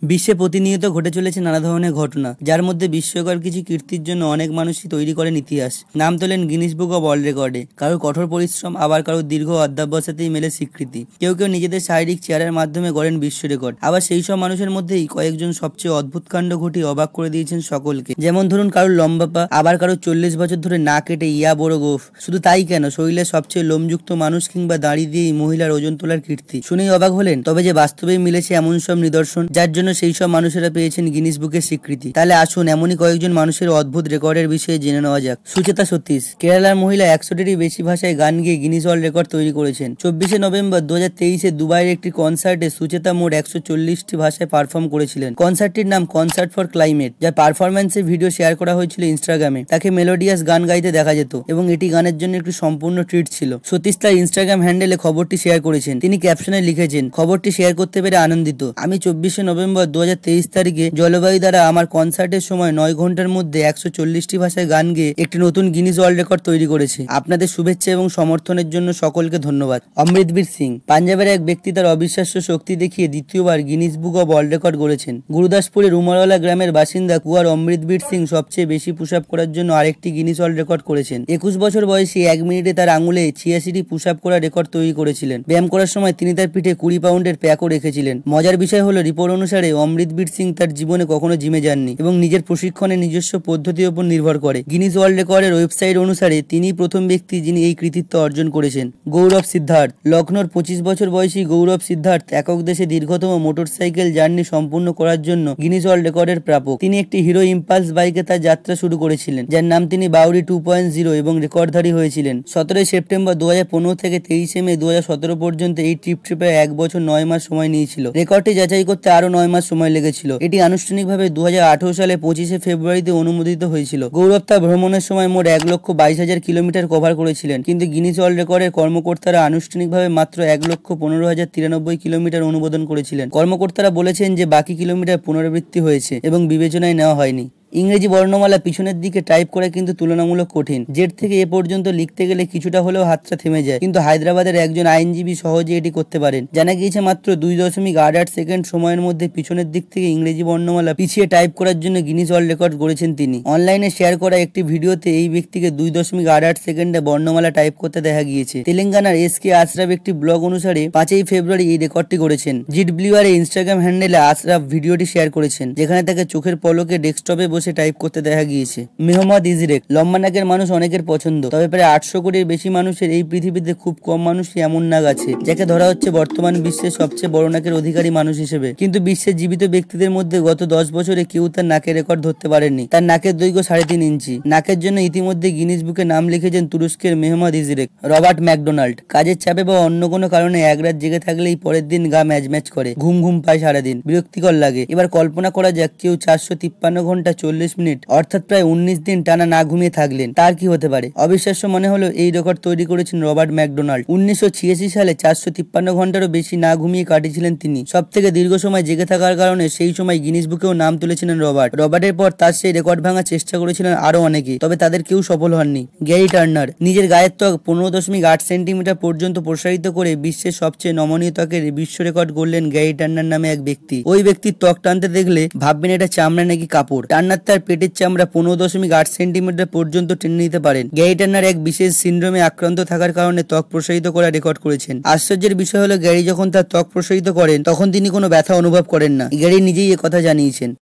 বিশ্বে প্রতিনিয়ত ঘটে চলেছে নানা ধরনের ঘটনা, যার মধ্যে বিস্ময়কর কিছু কীর্তির জন্য অনেক মানুষই তৈরি করেন ইতিহাস। নাম তোলেন গিনিস বুক অব ওয়ার্ল্ড রেকর্ডে। কারোর কঠোর পরিশ্রম, আবার কারোর দীর্ঘ অধ্যবসায়তেই মেলে স্বীকৃতি। কেউ কেউ নিজেদের শারীরিক চেয়ারের মাধ্যমে গড়েন বিশ্ব রেকর্ড। আবার সেই সব মানুষের মধ্যেই কয়েকজন সবচেয়ে অদ্ভুত কাণ্ড ঘটিয়ে অবাক করে দিয়েছেন সকলকে। যেমন ধরুন, কারোর লম্বা পা, আবার কারোর 40 বছর ধরে না কেটে ইয়া বড় গোফ। শুধু তাই কেন, শরীরের সবচেয়ে লোমযুক্ত মানুষ কিংবা দাড়ি দিয়েই মহিলার ওজন তোলার কীর্তি। শুনেই অবাক হলেন? তবে যে বাস্তবেই মিলেছে এমন সব নিদর্শন, যার জন্য সেই সব মানুষেরা পেয়েছেন গিনিস বুকের স্বীকৃতি। তাহলে আসুন এমনই কয়েকজন মানুষের অদ্ভুত রেকর্ডের বিষয়ে জেনে নেওয়া যাক। সুচেতা সতীশ, কেরালার মহিলা 100টিরই বেশি ভাষায় গান গেয়ে গিনিস ওয়ার্ল্ড রেকর্ড তৈরি করেছেন। 24শে নভেম্বর 2023-এ দুবাইয়ের একটি কনসার্টে সুচেতা মোট 140টি ভাষায় পারফর্ম করেছিলেন। কনসার্টটির নাম কনসার্ট ফর ক্লাইমেট, যার পারফরম্যান্সের ভিডিও শেয়ার করা হয়েছিল ইনস্টাগ্রামে। তাকে মেলোডিয়াস গান গাইতে দেখা যেত এবং এটি গানের জন্য একটি সম্পূর্ণ ট্রিট ছিল। সতীশ তার ইনস্টাগ্রাম হ্যান্ডেলে খবরটি শেয়ার করেছেন। তিনি ক্যাপশনে লিখেছেন, খবরটি শেয়ার করতে পেরে আনন্দিত। আমি 24শে নভেম্বর 2023 তারিখে জলবায়ু দ্বারা আমার কনসার্টের সময় 9 ঘন্টার মধ্যে 140টি ভাষায় গান গেয়ে একটি নতুন গিনিস ওয়ার্ল্ড রেকর্ড তৈরি করেছি। আপনাদের শুভেচ্ছা এবং সমর্থনের জন্য সকলকে ধন্যবাদ। অমৃতবীর সিং, পাঞ্জাবের এক ব্যক্তি তার অবিশ্বাস্য শক্তি দেখিয়ে দ্বিতীয়বার Guinness book of world record গড়েছেন। গুরুদাসপুরের উমরওয়ালা গ্রামের বাসিন্দা কুয়ার অমৃতবীর সিং সবচেয়ে বেশি পুশ আপ করার জন্য আরেকটি গিনিস ওয়ার্ল্ড রেকর্ড করেছেন। 21 বছর বয়সী 1 মিনিটে তার আঙুলে 86টি পুশ আপ করার রেকর্ড তৈরি করেছিলেন। ব্যায়াম করার সময় তিনি তার পিঠে 20 পাউন্ডের প্যাকও রেখেছিলেন। মজার বিষয় হলো, রিপোর্ট অনুসারে অমৃতবীর সিং তার জীবনে কখনো জিমে যাননি এবং নিজের প্রশিক্ষণের নিজস্ব পদ্ধতির উপর নির্ভর করে। গিনিস ওয়ার্ল্ড রেকর্ডের ওয়েবসাইট অনুসারে তিনিই প্রথম ব্যক্তি যিনি এই কৃতিত্ব অর্জন করেছেন। গৌরব সিদ্ধার্থ, লখনৌর 25 বছর বয়সী গৌরব সিদ্ধার্থ একক দেশে দীর্ঘতম মোটরসাইকেল জার্নি সম্পূর্ণ করার জন্য গিনিস ওয়ার্ল্ড রেকর্ডের প্রাপক। তিনি একটি হিরো ইম্পালস বাইকে তার যাত্রা শুরু করেছিলেন, যার নাম তিনি বাউরি 2.0 এবং রেকর্ডধারী হয়েছিলেন। 17 সেপ্টেম্বর 2015 থেকে 23 মে 2017 পর্যন্ত এই ট্রিপে 1 বছর 9 মাস সময় নিয়েছিল। রেকর্ডটি যাচাই করতে আরো 9 মাস সময় লেগেছিল। এটি আনুষ্ঠানিকভাবে 2018 সালে 25শে ফেব্রুয়ারিতে অনুমোদিত হয়েছিল। গৌরব তার ভ্রমণের সময় মোট 1,22,000 কিলোমিটার কভার করেছিলেন, কিন্তু গিনিস ওয়ার্ল্ড রেকর্ডের কর্মকর্তারা আনুষ্ঠানিকভাবে মাত্র 1,15,093 কিলোমিটার অনুমোদন করেছিলেন। কর্মকর্তারা বলেছেন যে বাকি কিলোমিটার পুনরাবৃত্তি হয়েছে এবং বিবেচনায় নেওয়া হয়নি। ইংরেজি বর্ণমালা পিছনের দিকে টাইপ করা কিন্তু তুলনামূলক কঠিন। জেড থেকে এ পর্যন্ত লিখতে গেলে কিছুটা হলেও হাতটা থেমে যায়, কিন্তু হায়দ্রাবাদের একজন আইনজীবী সহজে এটি করতে পারেন। জানা গিয়েছে মাত্র 2.88 সেকেন্ড সময়ের মধ্যে পিছনের দিক থেকে ইংরেজি বর্ণমালা পিছিয়ে টাইপ করার জন্য গিনিস ওয়ার্ল্ড রেকর্ড গড়েছেন তিনি। অনলাইনে শেয়ার করা একটি ভিডিওতে এই ব্যক্তিকে 2.88 সেকেন্ডে বর্ণমালা টাইপ করতে দেখা গিয়েছে। তেলেঙ্গানার SK আশরাফ একটি ব্লগ অনুসারে 5ই ফেব্রুয়ারি এই রেকর্ডটি গড়েছেন। জিট ব্লিউয়ার ইনস্টাগ্রাম হ্যান্ডেলে আশরাফ ভিডিওটি শেয়ার করেছেন, যেখানে তাকে চোখের পলকে ডেস্কটপে বসে টাইপ করতে দেখা গিয়েছে। মেহম্মদ ইজরেক, লম্বা নাকের মানুষ অনেকের পছন্দ, তবে প্রায় 800 কোটির বেশি মানুষের এই পৃথিবীতে খুব কম মানুষই এমন নাক আছে যাকে ধরা হচ্ছে বর্তমান বিশ্বের সবচেয়ে বড় নাকের অধিকারী মানুষ হিসেবে। কিন্তু বিশ্বের জীবিত ব্যক্তিদের মধ্যে গত 10 বছরে কেউ তার নাকের রেকর্ড ধরতে পারেননি। তার নাকের দৈর্ঘ্য 3.5 ইঞ্চি। নাকের জন্য ইতিমধ্যে গিনিস বুকে নাম লিখেছেন তুরস্কের মেহম্মদ ইজরেক। রবার্ট ম্যাকডোনাল্ড, কাজের চাপে বা অন্য কোনো কারণে এক রাত জেগে থাকলেই পরের দিন গা ম্যাচ করে, ঘুম পায় সারাদিন, বিরক্তিকর লাগে। এবার কল্পনা করা যাক কেউ 453 ঘন্টা 40 মিনিট অর্থাৎ প্রায় 19 দিন টানা না ঘুমিয়ে থাকলেন, তার কি হতে পারে? অবিশ্বাস্য মনে হলো এই রেকর্ড তৈরি করেছেন রবার্ট ম্যাকডোনাল্ড। 1986 সালে 453 ঘন্টারও বেশি না ঘুমিয়ে কাটিয়েছিলেন তিনি। সব থেকে দীর্ঘ সময় জেগে থাকার কারণে সেই সময় গিনিস বুকেও নাম তুলেছিলেন রবার্ট। রবার্টের পর তার সেই রেকর্ড ভাঙার চেষ্টা করেছিলেন আরো অনেকে, তবে তাদের কেউ সফল হননি। গ্যারি টার্নার, নিজের গায়ের ত্বক 15.8 সেন্টিমিটার পর্যন্ত প্রসারিত করে বিশ্বের সবচেয়ে নমনীয় ত্বকের বিশ্ব রেকর্ড গড়লেন গ্যারি টার্নার নামে এক ব্যক্তি। ওই ব্যক্তির ত্বক টানতে দেখলে ভাববেন এটা চামড়া নাকি কাপড়। টার্নার তার পেটের চামড়া 15.8 সেন্টিমিটার পর্যন্ত টেনে নিতে পারেন। গ্যারি টার্নার এক বিশেষ সিন্ড্রোমে আক্রান্ত থাকার কারণে ত্বক প্রসারিত করার রেকর্ড করেছেন। আশ্চর্যের বিষয় হলো, গ্যারি যখন তার ত্বক প্রসারিত করেন তখন তিনি কোনো ব্যথা অনুভব করেন না। গ্যারি নিজেই একথা জানিয়েছেন।